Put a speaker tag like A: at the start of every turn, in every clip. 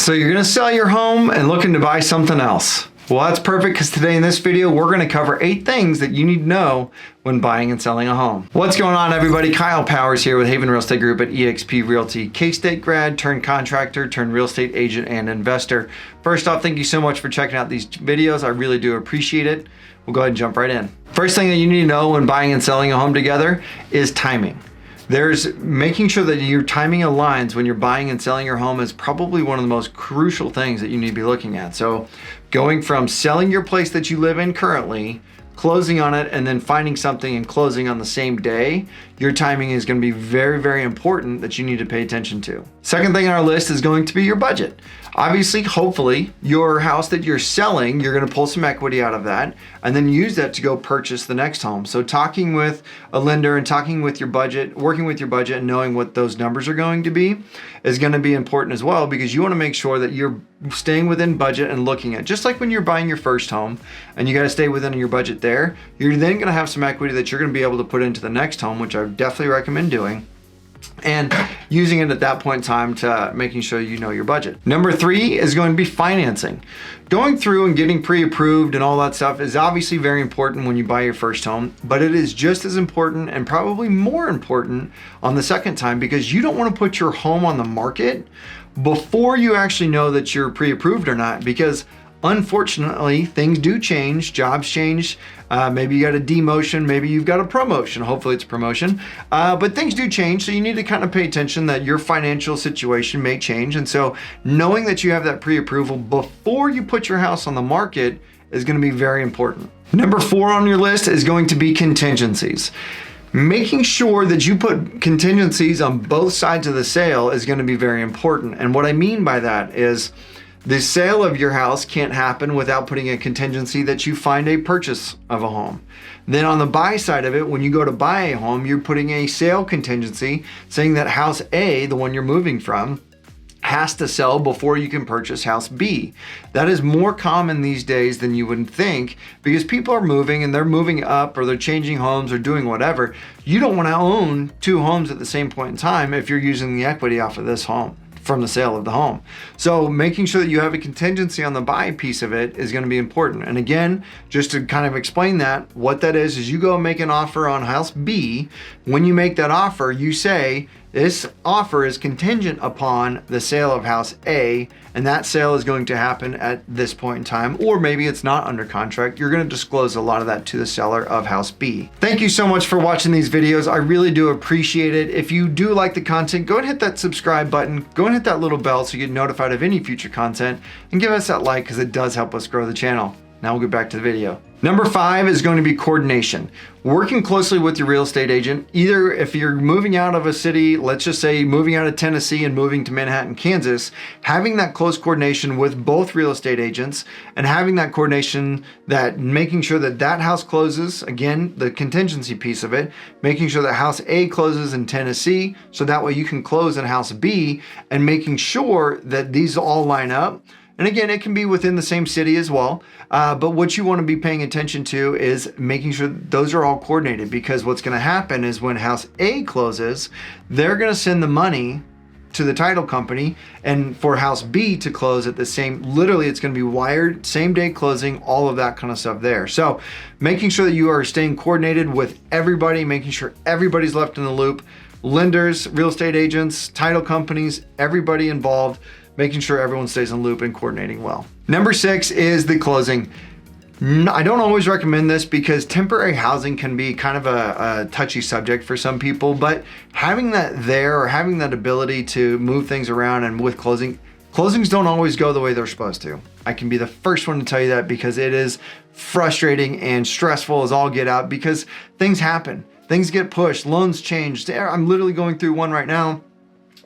A: So you're gonna sell your home and looking to buy something else. Well, that's perfect, because today in this video, we're gonna cover 8 things that you need to know when buying and selling a home. What's going on, everybody? Kyle Powers here with Haven Real Estate Group at eXp Realty. K-State grad, turned contractor, turned real estate agent and investor. First off, thank you so much for checking out these videos. I really do appreciate it. We'll go ahead and jump right in. First thing that you need to know when buying and selling a home together is timing. There's making sure that your timing aligns when you're buying and selling your home is probably one of the most crucial things that you need to be looking at. So going from selling your place that you live in currently, closing on it, and then finding something and closing on the same day, your timing is going to be very, very important that you need to pay attention to. Second thing on our list is going to be your budget. Obviously, hopefully, your house that you're selling, you're going to pull some equity out of that and then use that to go purchase the next home. So talking with a lender and talking with your budget, working with your budget and knowing what those numbers are going to be is going to be important as well, because you want to make sure that you're staying within budget and looking at, just like when you're buying your first home and you got to stay within your budget there, you're then going to have some equity that you're going to be able to put into the next home, which I would definitely recommend doing, and using it at that point in time to making sure you know your budget. Number 3 is going to be financing. Going through and getting pre-approved and all that stuff is obviously very important when you buy your first home, but it is just as important and probably more important on the second time, because you don't want to put your home on the market before you actually know that you're pre-approved or not, because unfortunately, things do change, jobs change. Maybe you got a demotion, maybe you've got a promotion. Hopefully it's a promotion, but things do change. So you need to kind of pay attention that your financial situation may change. And so knowing that you have that pre-approval before you put your house on the market is going to be very important. Number 4 on your list is going to be contingencies. Making sure that you put contingencies on both sides of the sale is going to be very important. And what I mean by that is, the sale of your house can't happen without putting a contingency that you find a purchase of a home. Then on the buy side of it, when you go to buy a home, you're putting a sale contingency saying that house A, the one you're moving from, has to sell before you can purchase house B. That is more common these days than you would think, because people are moving and they're moving up or they're changing homes or doing whatever. You don't want to own 2 homes at the same point in time if you're using the equity off of this home from the sale of the home. So making sure that you have a contingency on the buy piece of it is going to be important. And again, just to kind of explain that, what that is you go make an offer on house B. When you make that offer, you say, this offer is contingent upon the sale of house A, and that sale is going to happen at this point in time, or maybe it's not under contract. You're going to disclose a lot of that to the seller of house B. Thank you so much for watching these videos. I really do appreciate it. If you do like the content, go and hit that subscribe button. Go and hit that little bell so you get notified of any future content, and give us that like, because it does help us grow the channel. Now we'll get back to the video. Number 5 is going to be coordination. Working closely with your real estate agent. Either if you're moving out of a city, let's just say moving out of Tennessee and moving to Manhattan, Kansas, having that close coordination with both real estate agents and having that coordination, that making sure that that house closes, again, the contingency piece of it, making sure that house A closes in Tennessee, so that way you can close in house B, and making sure that these all line up. And again, it can be within the same city as well. But what you want to be paying attention to is making sure those are all coordinated, because what's going to happen is when house A closes, they're going to send the money to the title company, and for house B to close at the same, literally it's going to be wired, same day closing, all of that kind of stuff there. So making sure that you are staying coordinated with everybody, making sure everybody's left in the loop, lenders, real estate agents, title companies, everybody involved, making sure everyone stays in the loop and coordinating well. Number 6 is the closing. I don't always recommend this, because temporary housing can be kind of a touchy subject for some people, but having that there, or having that ability to move things around, and with closings don't always go the way they're supposed to. I can be the first one to tell you that, because it is frustrating and stressful as all get out, because things happen. Things get pushed, loans change. I'm literally going through one right now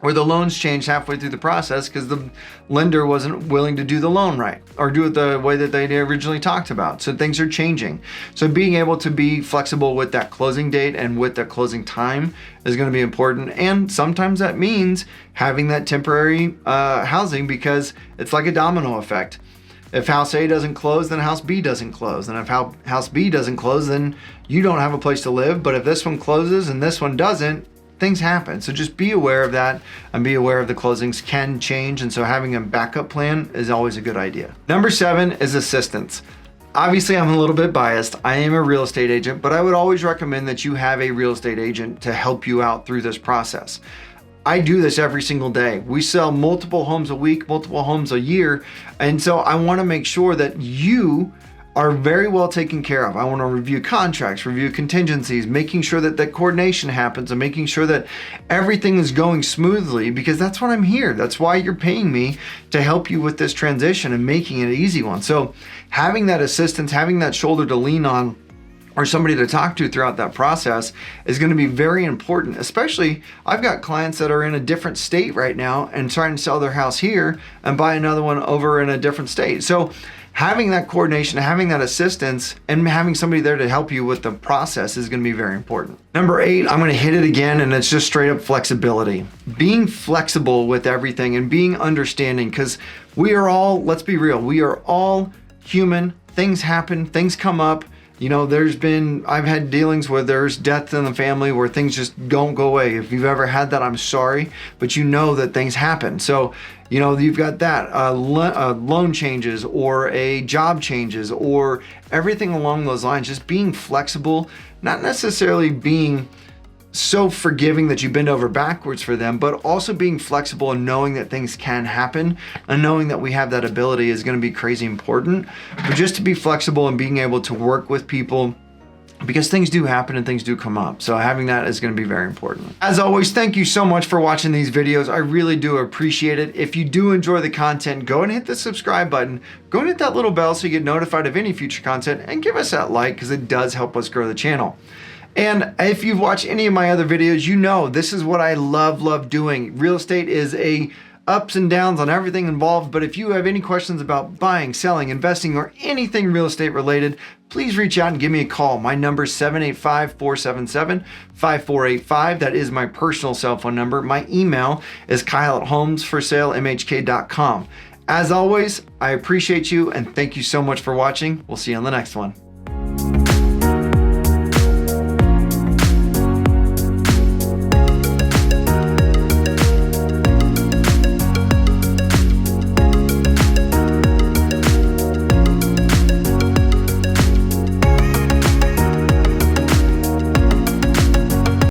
A: where the loans changed halfway through the process because the lender wasn't willing to do the loan right, or do it the way that they originally talked about. So things are changing. So being able to be flexible with that closing date and with that closing time is going to be important. And sometimes that means having that temporary housing, because it's like a domino effect. If house A doesn't close, then house B doesn't close. And if house B doesn't close, then you don't have a place to live. But if this one closes and this one doesn't, things happen. So just be aware of that and be aware of the closings can change. And so having a backup plan is always a good idea. Number 7 is assistance. Obviously, I'm a little bit biased. I am a real estate agent, but I would always recommend that you have a real estate agent to help you out through this process. I do this every single day. We sell multiple homes a week, multiple homes a year. And so I want to make sure that you are very well taken care of. I want to review contracts, review contingencies, making sure that that coordination happens and making sure that everything is going smoothly, because that's what I'm here. That's why you're paying me, to help you with this transition and making it an easy one. So having that assistance, having that shoulder to lean on, or somebody to talk to throughout that process is going to be very important. Especially, I've got clients that are in a different state right now and trying to sell their house here and buy another one over in a different state. So having that coordination, having that assistance, and having somebody there to help you with the process is going to be very important. Number 8, I'm going to hit it again, and it's just straight up flexibility. Being flexible with everything and being understanding, because we are all, let's be real, we are all human. Things happen, things come up. You know, I've had dealings where there's death in the family where things just don't go away. If you've ever had that, I'm sorry, but you know that things happen. So, you know, you've got that, loan changes or a job changes or everything along those lines. Just being flexible, not necessarily being so forgiving that you bend over backwards for them, but also being flexible and knowing that things can happen and knowing that we have that ability is going to be crazy important. But just to be flexible and being able to work with people, because things do happen and things do come up. So having that is going to be very important. As always, thank you so much for watching these videos. I really do appreciate it. If you do enjoy the content, go and hit the subscribe button. Go and hit that little bell so you get notified of any future content, and give us that like, because it does help us grow the channel. And if you've watched any of my other videos, you know this is what I love doing. Real estate is a ups and downs on everything involved, but if you have any questions about buying, selling, investing, or anything real estate related, please reach out and give me a call. My number is 785-477-5485. That is my personal cell phone number. My email is kyle@homesforsalemhk.com. As always, I appreciate you and thank you so much for watching. We'll see you on the next one.